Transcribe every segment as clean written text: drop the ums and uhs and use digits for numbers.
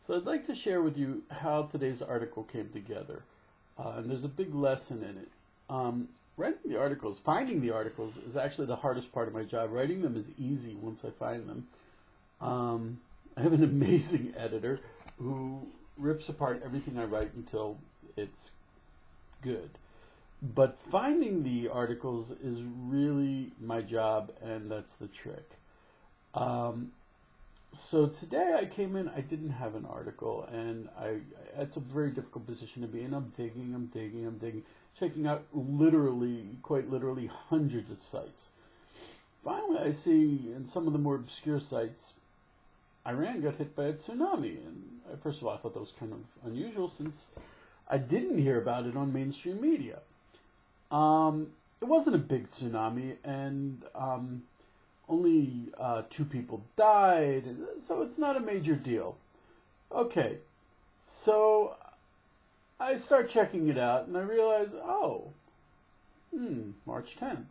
So I'd like to share with you how today's article came together. And there's a big lesson in it. Writing the articles, finding the articles is actually the hardest part of my job. Writing them is easy once I find them. I have an amazing editor who rips apart everything I write until it's good. But finding the articles is really my job, and that's the trick. So today I came in, I didn't have an article, and it's a very difficult position to be in. I'm digging, checking out quite literally hundreds of sites. Finally, I see in some of the more obscure sites, Iran got hit by a tsunami. And first of all, I thought that was kind of unusual since I didn't hear about it on mainstream media. It wasn't a big tsunami, and only 2 people died, so it's not a major deal. Okay, so I start checking it out, and I realize, March 10th.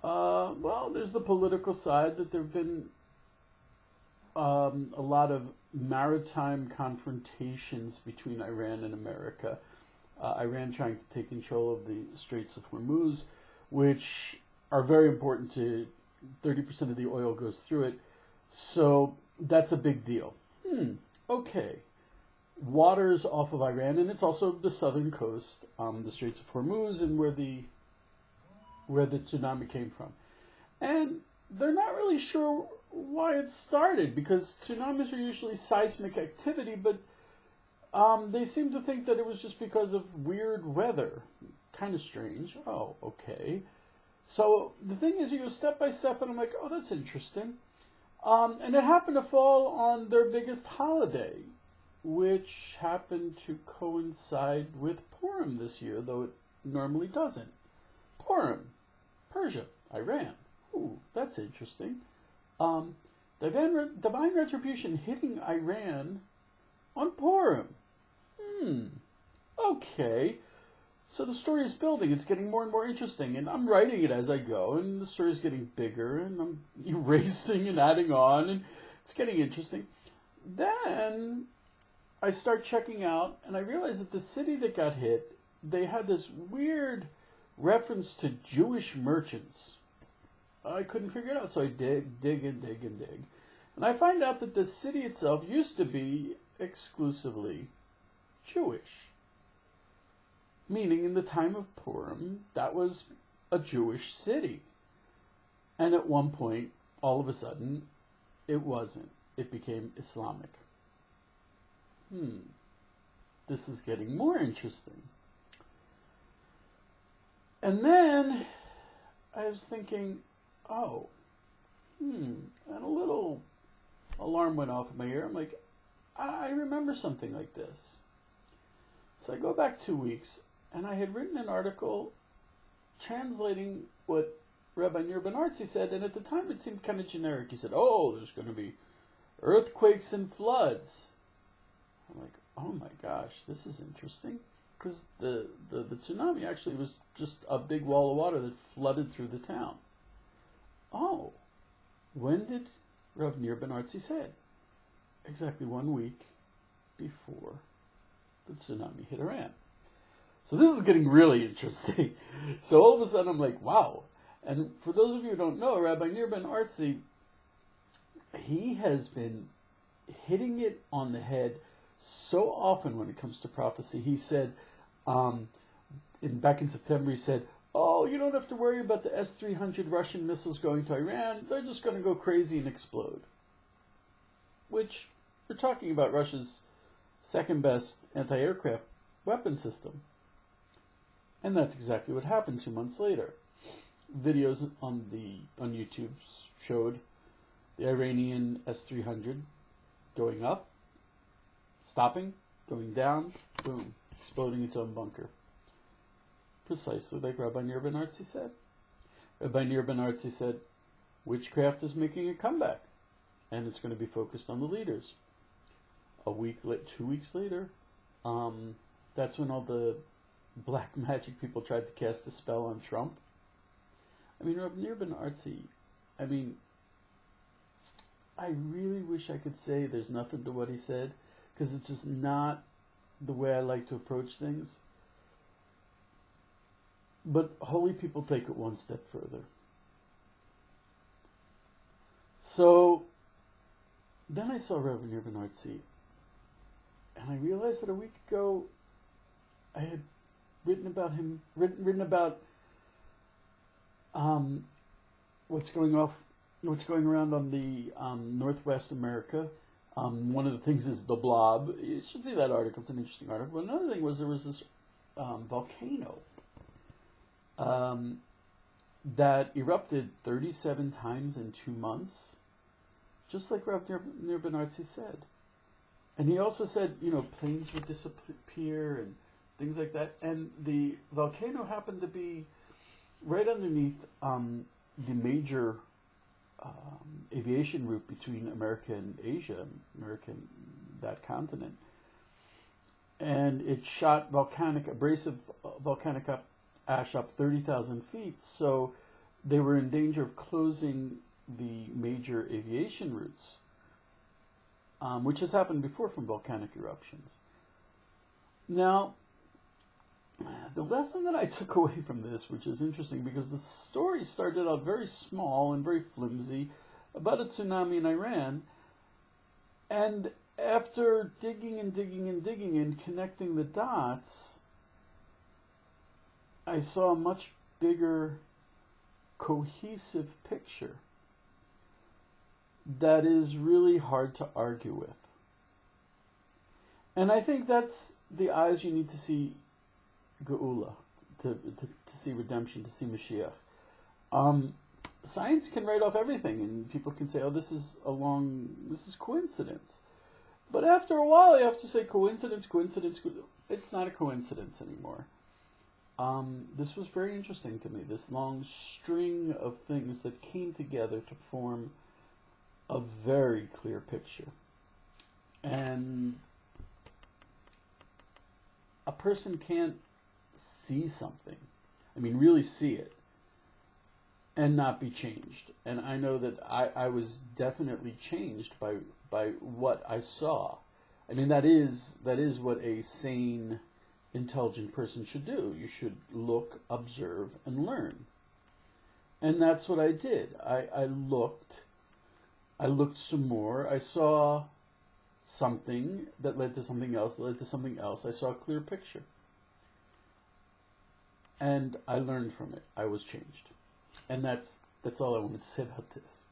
Well, there's the political side that there have been a lot of maritime confrontations between Iran and America. Iran trying to take control of the Straits of Hormuz, which are very important to 30% of the oil goes through it. So that's a big deal. Okay. Waters off of Iran, and it's also the southern coast, the Straits of Hormuz, and where the tsunami came from. And they're not really sure why it started, because tsunamis are usually seismic activity, but they seem to think that it was just because of weird weather. Kind of strange. Oh, okay. So the thing is, you go step by step, and I'm like, oh, that's interesting. And it happened to fall on their biggest holiday, which happened to coincide with Purim this year, though it normally doesn't. Purim, Persia, Iran. Ooh, that's interesting. Divine retribution hitting Iran on Purim. Okay. So the story is building. It's getting more and more interesting, and I'm writing it as I go, and the story is getting bigger, and I'm erasing and adding on, and it's getting interesting. Then I start checking out, and I realize that the city that got hit, they had this weird reference to Jewish merchants. I couldn't figure it out, so I dig. And I find out that the city itself used to be exclusively Jewish. Meaning, in the time of Purim, that was a Jewish city. And at one point, all of a sudden, it wasn't. It became Islamic. This is getting more interesting. And then I was thinking, and a little alarm went off in my ear. I'm like, I remember something like this. So I go back 2 weeks, and I had written an article translating what Rabbi Nir Ben-Artzi said, and at the time it seemed kind of generic. He said, there's going to be earthquakes and floods. I'm like, oh my gosh, this is interesting. Because the tsunami actually was just a big wall of water that flooded through the town. Oh, when did Rav Nir Ben-Artzi say it? Exactly 1 week before the tsunami hit Iran. So this is getting really interesting. So all of a sudden I'm like, wow. And for those of you who don't know, Rabbi Nir Ben-Artzi, he has been hitting it on the head so often when it comes to prophecy. He said, back in September, he said, you don't have to worry about the S-300 Russian missiles going to Iran. They're just going to go crazy and explode. Which, we're talking about Russia's second best anti-aircraft weapon system. And that's exactly what happened 2 months later. Videos on YouTube showed the Iranian S-300 going up, stopping, going down, boom, exploding its own bunker. Precisely like Rabbi Nir Ben-Artzi said. Rabbi Nir Ben-Artzi said, witchcraft is making a comeback, and it's going to be focused on the leaders. 2 weeks later, that's when all the black magic people tried to cast a spell on Trump. I mean, Rabbi Nir Ben-Artzi, I really wish I could say there's nothing to what he said, because it's just not the way I like to approach things. But holy people take it one step further. So then I saw Reverend Irvin Artsy, and I realized that a week ago I had written about him, written about what's going around on the Northwest America. One of the things is the blob. You should see that article. It's an interesting article. But another thing was there was this volcano that erupted 37 times in 2 months, just like Reverend Irvin Artsy said. And he also said, planes would disappear and things like that. And the volcano happened to be right underneath the major aviation route between America and Asia, that continent. And it shot abrasive volcanic ash up 30,000 feet. So they were in danger of closing the major aviation routes, which has happened before from volcanic eruptions. Now, the lesson that I took away from this, which is interesting because the story started out very small and very flimsy about a tsunami in Iran, and after digging and connecting the dots, I saw a much bigger, cohesive picture that is really hard to argue with. And I think that's the eyes you need to see Geula, to see redemption, to see Mashiach. Science can write off everything, and people can say, "Oh, this is coincidence." But after a while, you have to say coincidence. It's not a coincidence anymore. This was very interesting to me. This long string of things that came together to form a very clear picture, and a person can't see something, really see it, and not be changed. And I know that I was definitely changed by what I saw. That is what a sane, intelligent person should do. You should look, observe, and learn. And that's what I did. I looked some more. I saw something that led to something else, that led to something else. I saw a clear picture. And I learned from it. I was changed. And that's all I wanted to say about this.